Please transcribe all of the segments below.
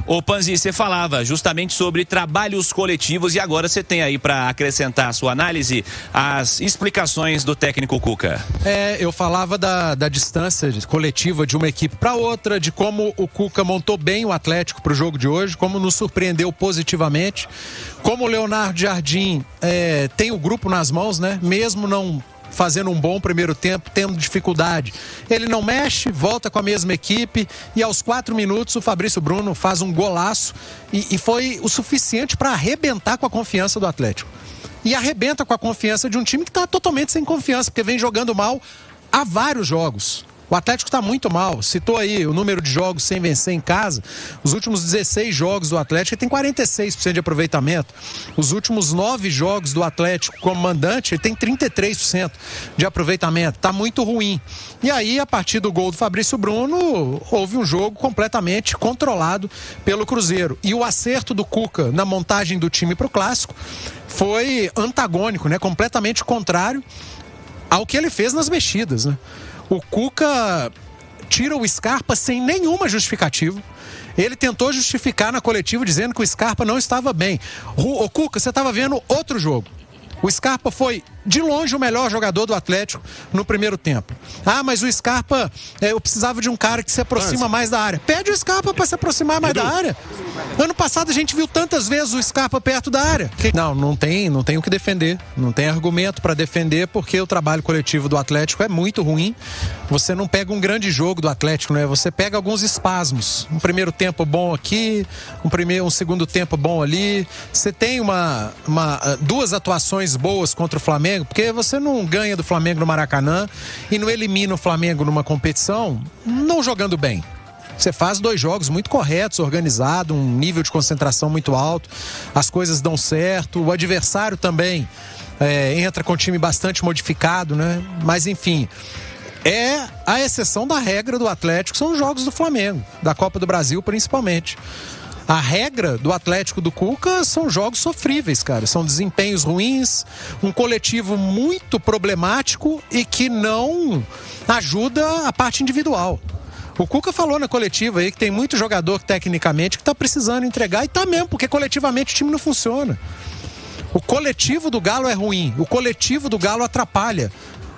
Ô Panzi, você falava justamente sobre trabalhos coletivos e agora você tem aí para acrescentar a sua análise as explicações do técnico Cuca. Eu falava da distância coletiva de uma equipe para outra, de como o Cuca montou bem o Atlético para o jogo de hoje, como nos surpreendeu positivamente, como o Leonardo Jardim tem o grupo nas mãos, né? Mesmo não fazendo um bom primeiro tempo, tendo dificuldade, ele não mexe, volta com a mesma equipe e aos 4 minutos o Fabrício Bruno faz um golaço e foi o suficiente para arrebentar com a confiança do Atlético. E arrebenta com a confiança de um time que está totalmente sem confiança, porque vem jogando mal há vários jogos. O Atlético está muito mal. Citou aí o número de jogos sem vencer em casa. Os últimos 16 jogos do Atlético tem 46% de aproveitamento. Os últimos 9 jogos do Atlético como mandante, ele tem 33% de aproveitamento. Está muito ruim. E aí, a partir do gol do Fabrício Bruno, houve um jogo completamente controlado pelo Cruzeiro. E o acerto do Cuca na montagem do time para o Clássico foi antagônico, né? Completamente contrário ao que ele fez nas mexidas, né? O Cuca tira o Scarpa sem nenhuma justificativa. Ele tentou justificar na coletiva dizendo que o Scarpa não estava bem. O Cuca, você estava vendo outro jogo. O Scarpa foi, de longe, o melhor jogador do Atlético no primeiro tempo. Ah, mas o Scarpa, eu precisava de um cara que se aproxima mais da área. Pede o Scarpa para se aproximar mais da área. Ano passado a gente viu tantas vezes o Scarpa perto da área. Não tem o que defender. Não tem argumento para defender, porque o trabalho coletivo do Atlético é muito ruim. Você não pega um grande jogo do Atlético, né? Você pega alguns espasmos. Um primeiro tempo bom aqui, um segundo tempo bom ali. Você tem duas atuações boas contra o Flamengo, porque você não ganha do Flamengo no Maracanã e não elimina o Flamengo numa competição não jogando bem. Você faz 2 jogos muito corretos, organizado, um nível de concentração muito alto, as coisas dão certo, o adversário também entra com o time bastante modificado, né? Mas enfim, é a exceção da regra do Atlético, são os jogos do Flamengo, da Copa do Brasil principalmente. A regra do Atlético do Cuca são jogos sofríveis, cara. São desempenhos ruins, um coletivo muito problemático e que não ajuda a parte individual. O Cuca falou na coletiva aí que tem muito jogador tecnicamente que tá precisando entregar, e tá mesmo, porque coletivamente o time não funciona. O coletivo do Galo é ruim, o coletivo do Galo atrapalha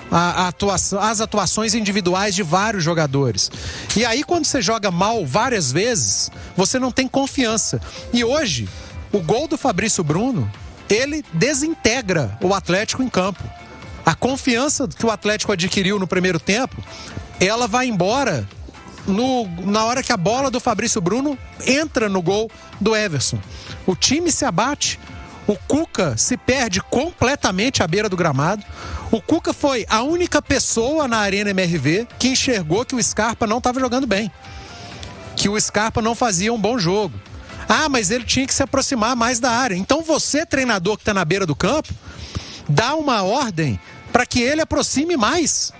as atuações individuais de vários jogadores. E aí, quando você joga mal várias vezes, você não tem confiança. E hoje, o gol do Fabrício Bruno, ele desintegra o Atlético em campo. A confiança que o Atlético adquiriu no primeiro tempo, ela vai embora na hora que a bola do Fabrício Bruno entra no gol do Everson. O time se abate, o Cuca se perde completamente à beira do gramado. O Cuca foi a única pessoa na Arena MRV que enxergou que o Scarpa não estava jogando bem, que o Scarpa não fazia um bom jogo. Ah, mas ele tinha que se aproximar mais da área. Então você, treinador que está na beira do campo, dá uma ordem para que ele aproxime mais.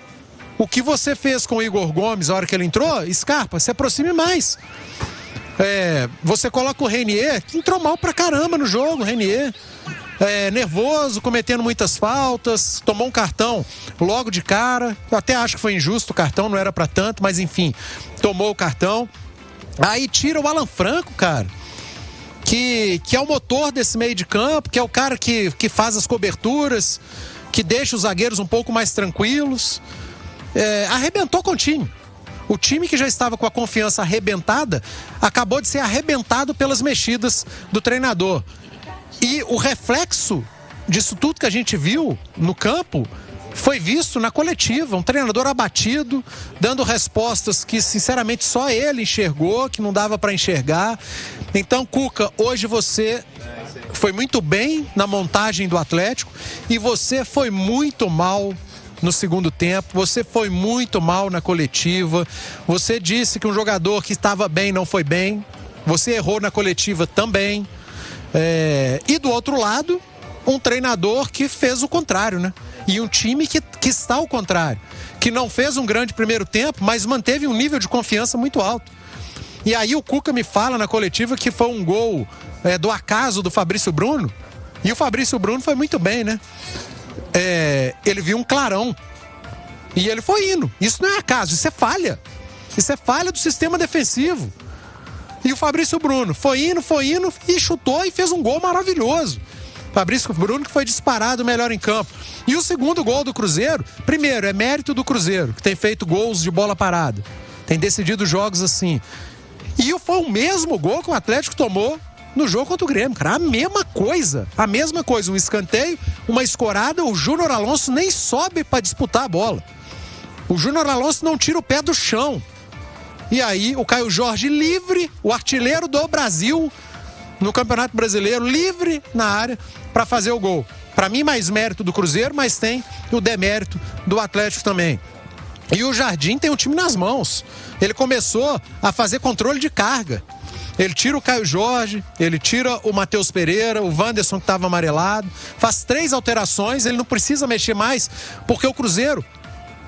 O que você fez com o Igor Gomes na hora que ele entrou, Scarpa, se aproxime mais. Você coloca o Renier, que entrou mal pra caramba no jogo, Renier. Nervoso, cometendo muitas faltas, tomou um cartão logo de cara. Eu até acho que foi injusto o cartão, não era pra tanto, mas enfim, tomou o cartão. Aí tira o Alan Franco, cara, que é o motor desse meio de campo, que é o cara que faz as coberturas, que deixa os zagueiros um pouco mais tranquilos. Arrebentou com o time. O time que já estava com a confiança arrebentada acabou de ser arrebentado pelas mexidas do treinador. E o reflexo disso tudo que a gente viu no campo foi visto na coletiva. Um treinador abatido, dando respostas que sinceramente só ele enxergou, que não dava para enxergar. Então, Cuca, hoje você foi muito bem na montagem do Atlético e você foi muito mal no segundo tempo, você foi muito mal na coletiva, você disse que um jogador que estava bem não foi bem, você errou na coletiva também, e do outro lado, um treinador que fez o contrário, né? E um time que está ao contrário, que não fez um grande primeiro tempo, mas manteve um nível de confiança muito alto. E aí o Cuca me fala na coletiva que foi um gol do acaso do Fabrício Bruno, e o Fabrício Bruno foi muito bem, né? Ele viu um clarão e ele foi indo. Isso não é acaso, isso é falha. Isso é falha do sistema defensivo. E o Fabrício Bruno foi indo e chutou e fez um gol maravilhoso. Fabrício Bruno que foi disparado melhor em campo. E o segundo gol do Cruzeiro, primeiro, é mérito do Cruzeiro, que tem feito gols de bola parada. Tem decidido jogos assim. E foi o mesmo gol que o Atlético tomou no jogo contra o Grêmio, cara. A mesma coisa. Um escanteio, uma escorada, o Júnior Alonso nem sobe para disputar a bola. O Júnior Alonso não tira o pé do chão. E aí o Caio Jorge livre, o artilheiro do Brasil no Campeonato Brasileiro, livre na área para fazer o gol. Para mim, mais mérito do Cruzeiro, mas tem o demérito do Atlético também. E o Jardim tem o time nas mãos. Ele começou a fazer controle de carga. Ele tira o Caio Jorge, ele tira o Matheus Pereira, o Wanderson que estava amarelado, faz 3 alterações, ele não precisa mexer mais, porque o Cruzeiro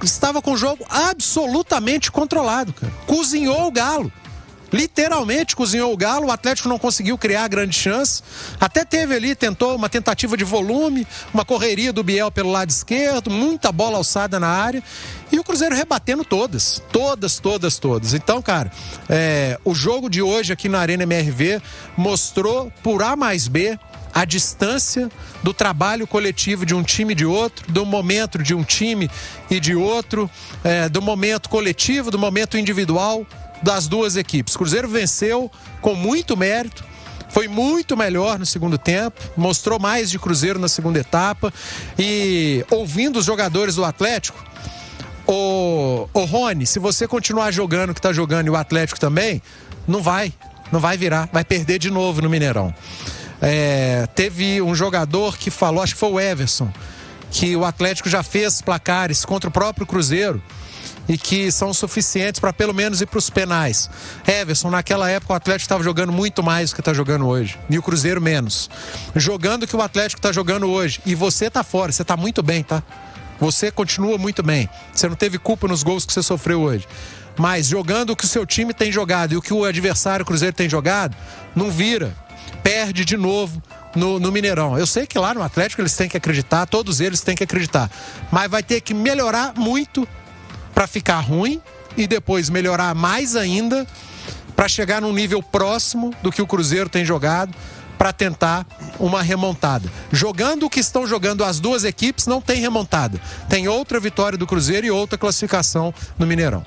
estava com o jogo absolutamente controlado, cara. Cozinhou o Galo. Literalmente cozinhou o Galo, o Atlético não conseguiu criar grande chance, até teve ali, tentou uma tentativa de volume, uma correria do Biel pelo lado esquerdo, muita bola alçada na área, e o Cruzeiro rebatendo todas. Então, cara, o jogo de hoje aqui na Arena MRV mostrou por A mais B a distância do trabalho coletivo de um time e de outro, do momento de um time e de outro, do momento coletivo, do momento individual das duas equipes. O Cruzeiro venceu com muito mérito, foi muito melhor no segundo tempo, mostrou mais de Cruzeiro na segunda etapa. E ouvindo os jogadores do Atlético, o Rony, se você continuar jogando o que está jogando e o Atlético também, não vai virar, vai perder de novo no Mineirão. Teve um jogador que falou, acho que foi o Everson, que o Atlético já fez placares contra o próprio Cruzeiro e que são suficientes para pelo menos ir para os penais. Everson, naquela época o Atlético estava jogando muito mais do que está jogando hoje, e o Cruzeiro menos. Jogando o que o Atlético está jogando hoje, e você está fora, você está muito bem, tá? Você continua muito bem, você não teve culpa nos gols que você sofreu hoje. Mas jogando o que o seu time tem jogado e o que o adversário, o Cruzeiro, tem jogado, não vira, perde de novo no Mineirão. Eu sei que lá no Atlético eles têm que acreditar, todos eles têm que acreditar, mas vai ter que melhorar muito para ficar ruim e depois melhorar mais ainda para chegar num nível próximo do que o Cruzeiro tem jogado, para tentar uma remontada. Jogando o que estão jogando as duas equipes, não tem remontada. Tem outra vitória do Cruzeiro e outra classificação no Mineirão.